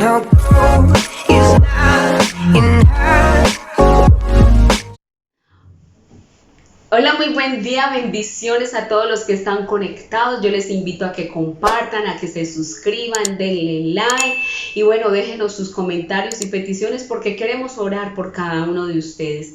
no gold is not enough. Hola, muy buen día, bendiciones a todos los que están conectados. Yo les invito a que compartan, a que se suscriban, denle like y bueno, déjenos sus comentarios y peticiones porque queremos orar por cada uno de ustedes.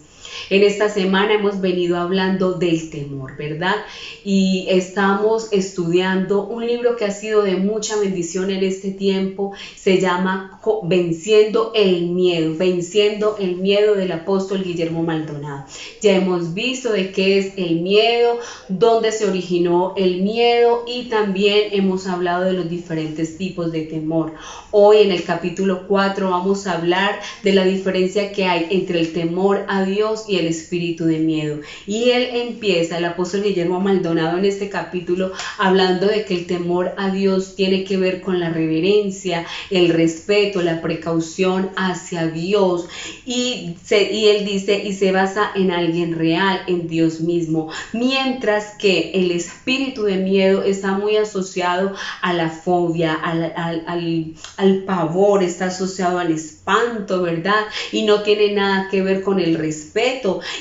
En esta semana hemos venido hablando del temor, ¿verdad? Y estamos estudiando un libro que ha sido de mucha bendición en este tiempo. Se llama Venciendo el miedo del apóstol Guillermo Maldonado. Ya hemos visto de qué es el miedo, dónde se originó el miedo y también hemos hablado de los diferentes tipos de temor. Hoy en el capítulo 4 vamos a hablar de la diferencia que hay entre el temor a Dios y el espíritu de miedo. Y él empieza, el apóstol Guillermo Maldonado, en este capítulo hablando de que el temor a Dios tiene que ver con la reverencia, el respeto, la precaución hacia Dios. Y él dice, y se basa en alguien real, en Dios mismo. Mientras que el espíritu de miedo está muy asociado a la fobia, al pavor, está asociado al espanto, ¿verdad? Y no tiene nada que ver con el respeto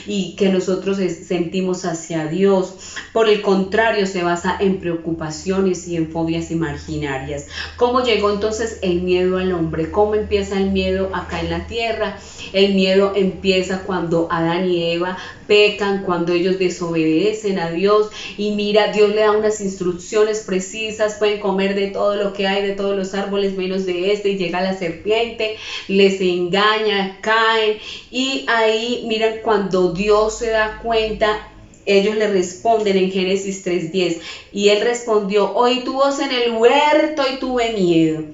y que nosotros sentimos hacia Dios. Por el contrario, se basa en preocupaciones y en fobias imaginarias. ¿Cómo llegó entonces el miedo al hombre? ¿Cómo empieza el miedo acá en la tierra? El miedo empieza cuando Adán y Eva pecan, cuando ellos desobedecen a Dios y mira, Dios le da unas instrucciones precisas, pueden comer de todo lo que hay, de todos los árboles menos de este, y llega la serpiente, les engaña, caen y ahí miran cuando Dios se da cuenta. Ellos le responden en Génesis 3:10 y él respondió: oí tu voz en el huerto y tuve miedo,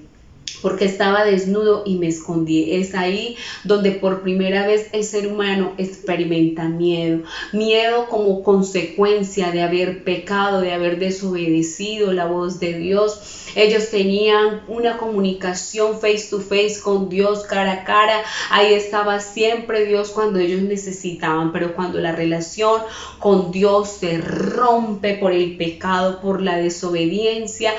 porque estaba desnudo y me escondí. Es ahí donde por primera vez el ser humano experimenta miedo. Miedo como consecuencia de haber pecado, de haber desobedecido la voz de Dios. Ellos tenían una comunicación face to face con Dios, cara a cara. Ahí estaba siempre Dios cuando ellos necesitaban, pero cuando la relación con Dios se rompe por el pecado, por la desobediencia,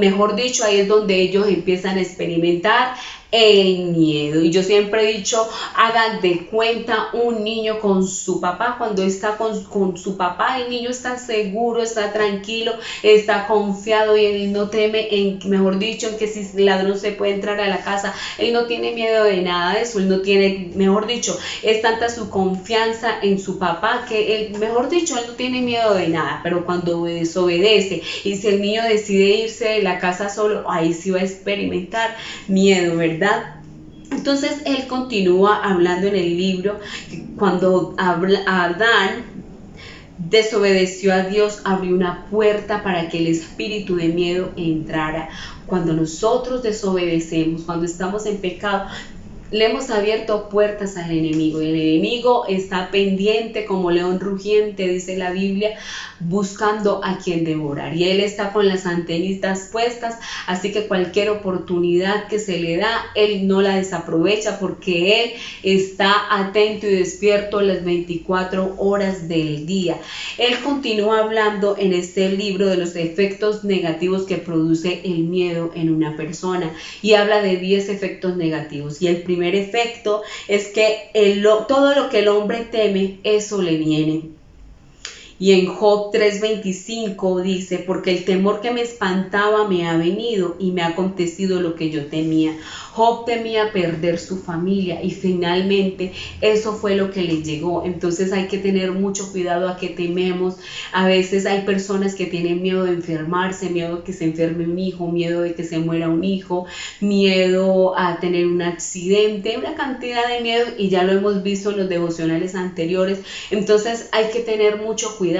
mejor dicho, ahí es donde ellos empiezan a experimentar el miedo. Y yo siempre he dicho, hagan de cuenta un niño con su papá. Cuando está con su papá, el niño está seguro, está tranquilo, está confiado y él no teme, mejor dicho, en que si el ladrón se puede entrar a la casa, él no tiene miedo de nada de eso. Él no tiene, mejor dicho, es tanta su confianza en su papá que él, mejor dicho, él no tiene miedo de nada. Pero cuando desobedece y si el niño decide irse de la casa solo, ahí sí va a experimentar miedo, ¿verdad? Entonces él continúa hablando en el libro que cuando Adán desobedeció a Dios, abrió una puerta para que el espíritu de miedo entrara. Cuando nosotros desobedecemos, cuando estamos en pecado, le hemos abierto puertas al enemigo y el enemigo está pendiente como león rugiente, dice la Biblia, buscando a quien devorar, y él está con las antenitas puestas, así que cualquier oportunidad que se le da, él no la desaprovecha porque él está atento y despierto las 24 horas del día. Él continúa hablando en este libro de los efectos negativos que produce el miedo en una persona y habla de 10 efectos negativos, y el primer efecto es que todo lo que el hombre teme, eso le viene. Y en Job 3:25 dice: porque el temor que me espantaba me ha venido y me ha acontecido lo que yo temía. Job temía perder su familia y finalmente eso fue lo que le llegó. Entonces hay que tener mucho cuidado a qué tememos. A veces hay personas que tienen miedo de enfermarse, miedo de que se enferme un hijo, miedo de que se muera un hijo, miedo a tener un accidente, una cantidad de miedo, y ya lo hemos visto en los devocionales anteriores. Entonces hay que tener mucho cuidado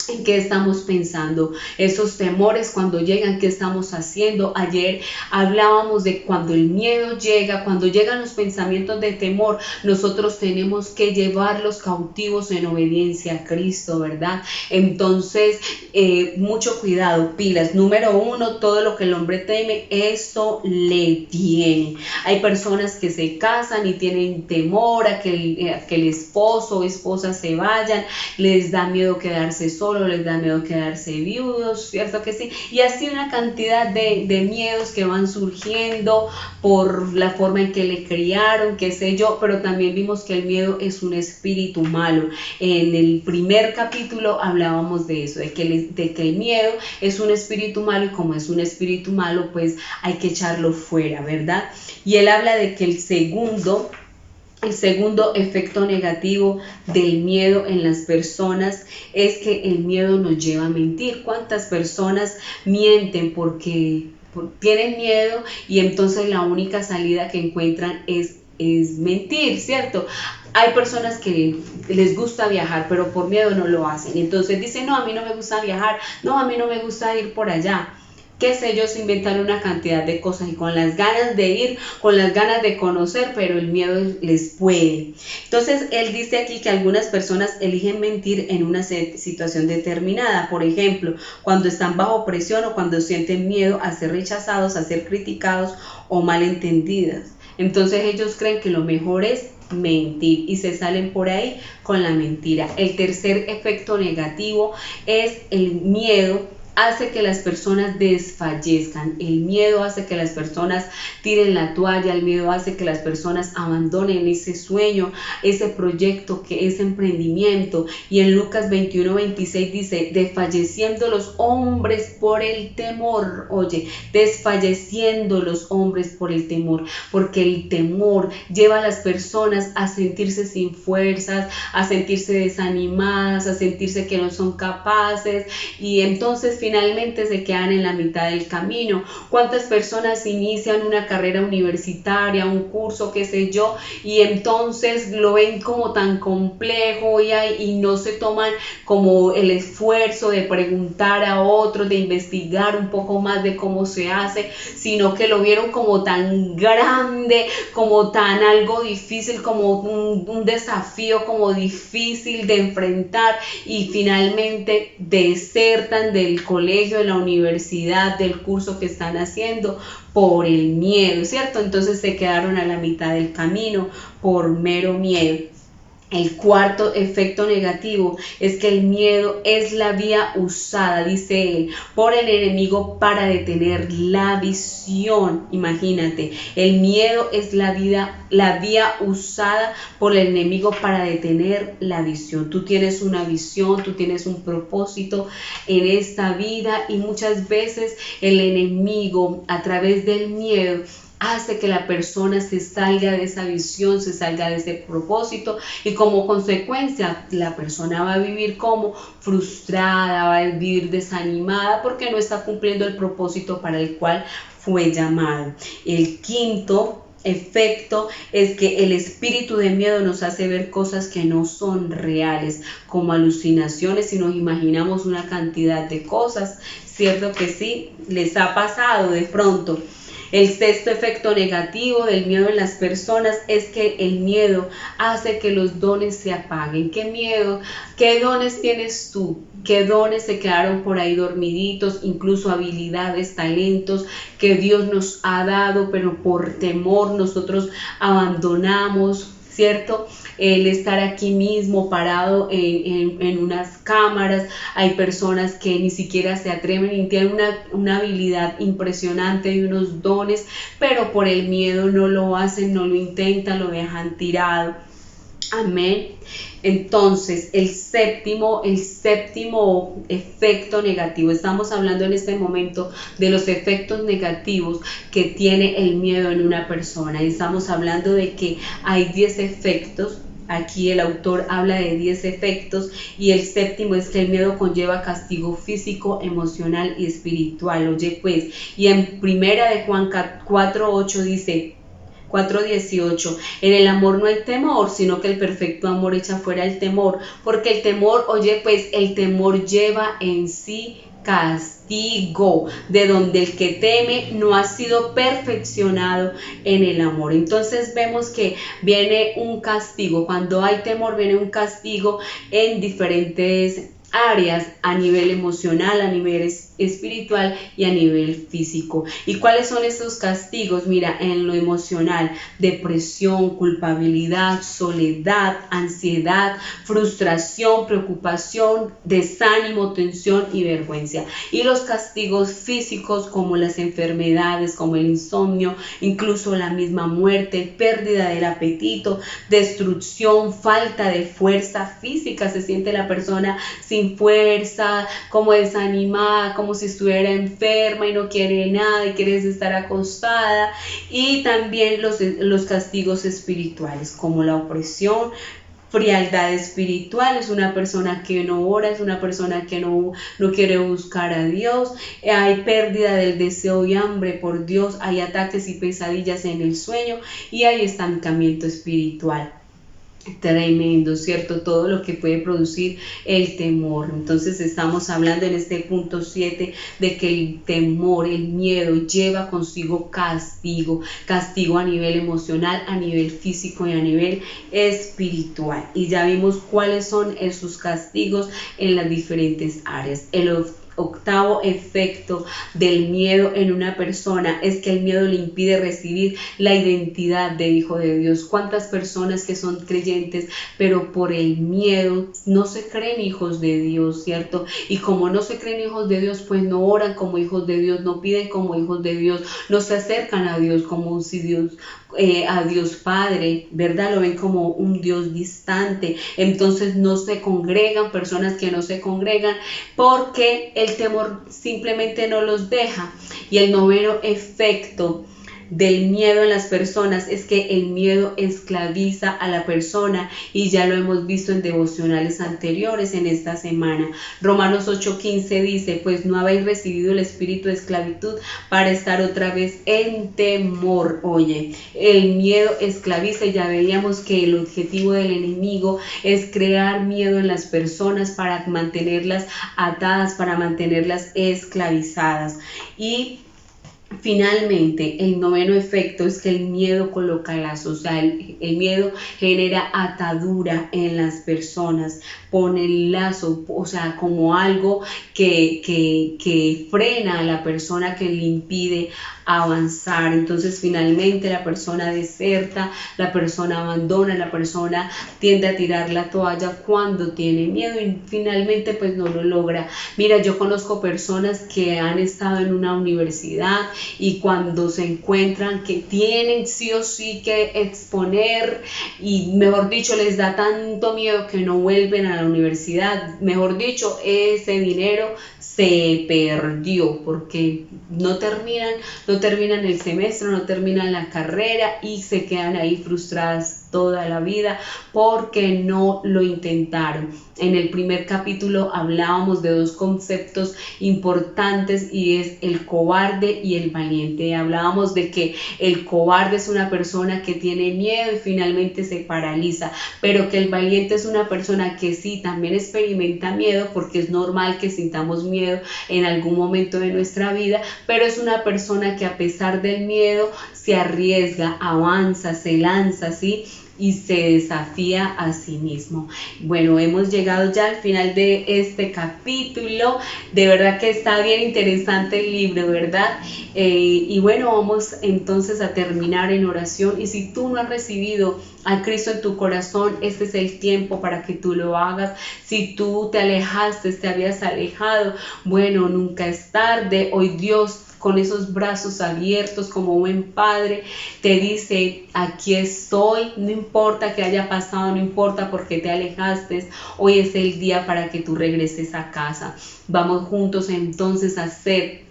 en qué estamos pensando, esos temores cuando llegan, qué estamos haciendo. Ayer hablábamos de cuando el miedo llega, cuando llegan los pensamientos de temor, nosotros tenemos que llevarlos cautivos en obediencia a Cristo, ¿verdad? Entonces, mucho cuidado, pilas. Número 1, todo lo que el hombre teme, eso le viene. Hay personas que se casan y tienen temor a que el esposo o esposa se vayan, les da miedo quedarse solos, solo, les da miedo quedarse viudos, ¿cierto que sí? Y así una cantidad de miedos que van surgiendo por la forma en que le criaron, qué sé yo, pero también vimos que el miedo es un espíritu malo. En el primer capítulo hablábamos de eso, de que el miedo es un espíritu malo, y como es un espíritu malo, pues hay que echarlo fuera, ¿verdad? Y él habla de que el segundo efecto negativo del miedo en las personas es que el miedo nos lleva a mentir. ¿Cuántas personas mienten porque tienen miedo y entonces la única salida que encuentran es mentir, ¿cierto? Hay personas que les gusta viajar, pero por miedo no lo hacen. Entonces dicen, no, a mí no me gusta viajar, no, a mí no me gusta ir por allá. Qué sé yo, se inventan una cantidad de cosas y con las ganas de ir, con las ganas de conocer, pero el miedo les puede. Entonces, él dice aquí que algunas personas eligen mentir en una situación determinada. Por ejemplo, cuando están bajo presión o cuando sienten miedo a ser rechazados, a ser criticados o malentendidas. Entonces, ellos creen que lo mejor es mentir y se salen por ahí con la mentira. El tercer efecto negativo es el miedo. Hace que las personas desfallezcan, el miedo hace que las personas tiren la toalla, el miedo hace que las personas abandonen ese sueño, ese proyecto, que es emprendimiento. Y en Lucas 21:26 dice, desfalleciendo los hombres por el temor, oye, desfalleciendo los hombres por el temor, porque el temor lleva a las personas a sentirse sin fuerzas, a sentirse desanimadas, a sentirse que no son capaces, y entonces finalmente se quedan en la mitad del camino. ¿Cuántas personas inician una carrera universitaria, un curso, qué sé yo, y entonces lo ven como tan complejo y no se toman como el esfuerzo de preguntar a otros, de investigar un poco más de cómo se hace, sino que lo vieron como tan grande, como tan algo difícil, como un desafío como difícil de enfrentar, y finalmente desertan del colegio, de la universidad, del curso que están haciendo por el miedo, ¿cierto? Entonces se quedaron a la mitad del camino por mero miedo. El cuarto efecto negativo es que el miedo es la vía usada, dice él, por el enemigo para detener la visión. Imagínate, el miedo es la vía usada por el enemigo para detener la visión. Tú tienes una visión, tú tienes un propósito en esta vida, y muchas veces el enemigo, a través del miedo, hace que la persona se salga de esa visión, se salga de ese propósito, y como consecuencia la persona va a vivir como frustrada, va a vivir desanimada porque no está cumpliendo el propósito para el cual fue llamado. El quinto efecto es que el espíritu de miedo nos hace ver cosas que no son reales, como alucinaciones, y nos imaginamos una cantidad de cosas, ¿cierto que sí? Les ha pasado de pronto. El sexto efecto negativo del miedo en las personas es que el miedo hace que los dones se apaguen. ¿Qué miedo? ¿Qué dones tienes tú? ¿Qué dones se quedaron por ahí dormiditos? Incluso habilidades, talentos que Dios nos ha dado, pero por temor nosotros abandonamos, ¿cierto? El estar aquí mismo parado en unas cámaras. Hay personas que ni siquiera se atreven y tienen una habilidad impresionante y unos dones, pero por el miedo no lo hacen, no lo intentan, lo dejan tirado. Amén. Entonces, el séptimo efecto negativo. Estamos hablando en este momento de los efectos negativos que tiene el miedo en una persona. Y estamos hablando de que hay 10 efectos. Aquí el autor habla de 10 efectos, y el séptimo es que el miedo conlleva castigo físico, emocional y espiritual. Oye pues, y en primera de Juan 4:8 dice, 4:18, en el amor no hay temor, sino que el perfecto amor echa fuera el temor, porque el temor, oye pues, el temor lleva en sí castigo, de donde el que teme no ha sido perfeccionado en el amor. Entonces vemos que viene un castigo, cuando hay temor viene un castigo en diferentes áreas a nivel emocional, a nivel espiritual y a nivel físico. ¿Y cuáles son estos castigos? Mira, en lo emocional, depresión, culpabilidad, soledad, ansiedad, frustración, preocupación, desánimo, tensión y vergüenza. Y los castigos físicos como las enfermedades, como el insomnio, incluso la misma muerte, pérdida del apetito, destrucción, falta de fuerza física. Se siente la persona sin fuerza, como desanimada, como si estuviera enferma y no quiere nada y quiere estar acostada. Y también los castigos espirituales como la opresión, frialdad espiritual, es una persona que no ora, es una persona que no quiere buscar a Dios, hay pérdida del deseo y hambre por Dios, hay ataques y pesadillas en el sueño y hay estancamiento espiritual. Tremendo, ¿cierto? Todo lo que puede producir el temor. Entonces estamos hablando en este punto 7 de que el temor, el miedo lleva consigo castigo, castigo a nivel emocional, a nivel físico y a nivel espiritual. Y ya vimos cuáles son esos castigos en las diferentes áreas. El octavo efecto del miedo en una persona es que el miedo le impide recibir la identidad de hijo de Dios. ¿Cuántas personas que son creyentes, pero por el miedo no se creen hijos de Dios, cierto? Y como no se creen hijos de Dios, pues no oran como hijos de Dios, no piden como hijos de Dios, no se acercan a Dios como si Dios a Dios Padre, ¿verdad? Lo ven como un Dios distante. Entonces no se congregan, personas que no se congregan porque el temor simplemente no los deja. Y el noveno efecto del miedo en las personas es que el miedo esclaviza a la persona y ya lo hemos visto en devocionales anteriores en esta semana. Romanos 8:15 dice, pues no habéis recibido el espíritu de esclavitud para estar otra vez en temor. Oye, el miedo esclaviza y ya veíamos que el objetivo del enemigo es crear miedo en las personas para mantenerlas atadas, para mantenerlas esclavizadas. Y finalmente, el noveno efecto es que el miedo coloca lazos, o sea, el miedo genera atadura en las personas, pone el lazo, o sea, como algo que frena a la persona, que le impide avanzar. Entonces, finalmente, la persona deserta, la persona abandona, la persona tiende a tirar la toalla cuando tiene miedo y finalmente, pues no lo logra. Mira, yo conozco personas que han estado en una universidad y cuando se encuentran que tienen sí o sí que exponer y mejor dicho les da tanto miedo que no vuelven a la universidad, mejor dicho ese dinero se perdió porque no terminan el semestre, no terminan la carrera y se quedan ahí frustradas toda la vida porque no lo intentaron. En el primer capítulo hablábamos de dos conceptos importantes y es el cobarde y el valiente. Hablábamos de que el cobarde es una persona que tiene miedo y finalmente se paraliza, pero que el valiente es una persona que sí también experimenta miedo porque es normal que sintamos miedo en algún momento de nuestra vida, pero es una persona que a pesar del miedo se arriesga, avanza, se lanza, ¿sí? Y se desafía a sí mismo. Bueno, hemos llegado ya al final de este capítulo. De verdad que está bien interesante el libro, ¿verdad? Y bueno, vamos entonces a terminar en oración. Y si tú no has recibido a Cristo en tu corazón, este es el tiempo para que tú lo hagas. Si tú te alejaste, te habías alejado, bueno, nunca es tarde. Hoy Dios, con esos brazos abiertos como buen padre, te dice, aquí estoy, no importa que haya pasado, no importa por qué te alejaste, hoy es el día para que tú regreses a casa. Vamos juntos entonces a hacer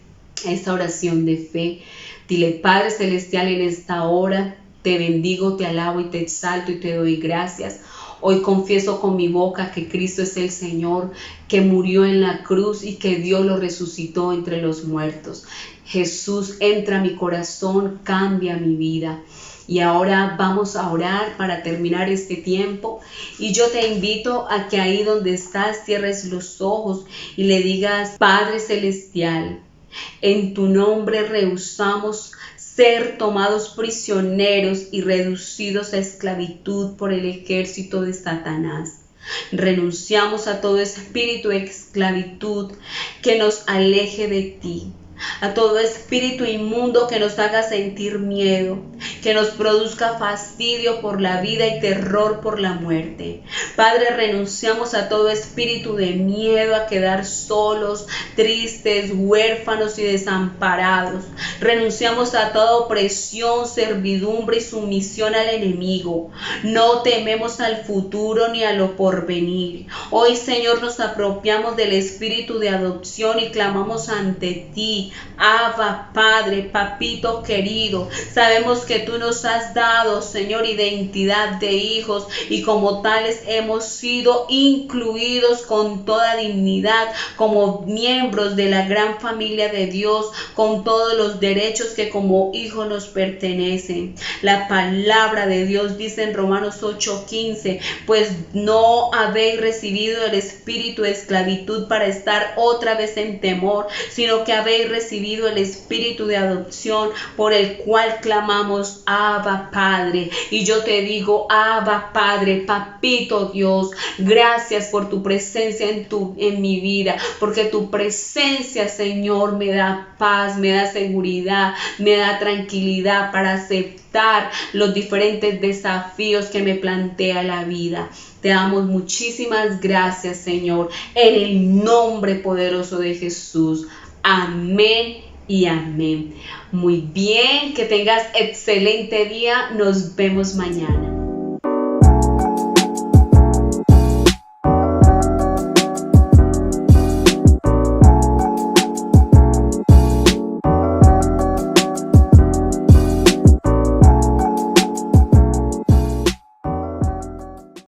esta oración de fe. Dile, Padre Celestial, en esta hora te bendigo, te alabo y te exalto y te doy gracias. Hoy confieso con mi boca que Cristo es el Señor, que murió en la cruz y que Dios lo resucitó entre los muertos. Jesús, entra a mi corazón, cambia mi vida. Y ahora vamos a orar para terminar este tiempo. Y yo te invito a que ahí donde estás cierres los ojos y le digas, Padre Celestial, en tu nombre rehusamos ser tomados prisioneros y reducidos a esclavitud por el ejército de Satanás. Renunciamos a todo espíritu de esclavitud que nos aleje de ti, a todo espíritu inmundo que nos haga sentir miedo, que nos produzca fastidio por la vida y terror por la muerte. Padre, renunciamos a todo espíritu de miedo a quedar solos, tristes, huérfanos y desamparados. Renunciamos a toda opresión, servidumbre y sumisión al enemigo. No tememos al futuro ni a lo porvenir. Hoy, Señor, nos apropiamos del espíritu de adopción y clamamos ante ti. Abba, Padre, papito querido, sabemos que tú nos has dado, Señor, identidad de hijos y como tales hemos sido incluidos con toda dignidad como miembros de la gran familia de Dios, con todos los derechos que como hijos nos pertenecen. La palabra de Dios dice en Romanos 8:15, pues no habéis recibido el espíritu de esclavitud para estar otra vez en temor, sino que habéis recibido el espíritu de adopción por el cual clamamos Abba Padre. Y yo te digo, Abba Padre, papito Dios, gracias por tu presencia en mi vida, porque tu presencia, Señor, me da paz, me da seguridad, me da tranquilidad para aceptar los diferentes desafíos que me plantea la vida. Te damos muchísimas gracias, Señor, en el nombre poderoso de Jesús. Amén y amén. Muy bien, que tengas excelente día. Nos vemos mañana.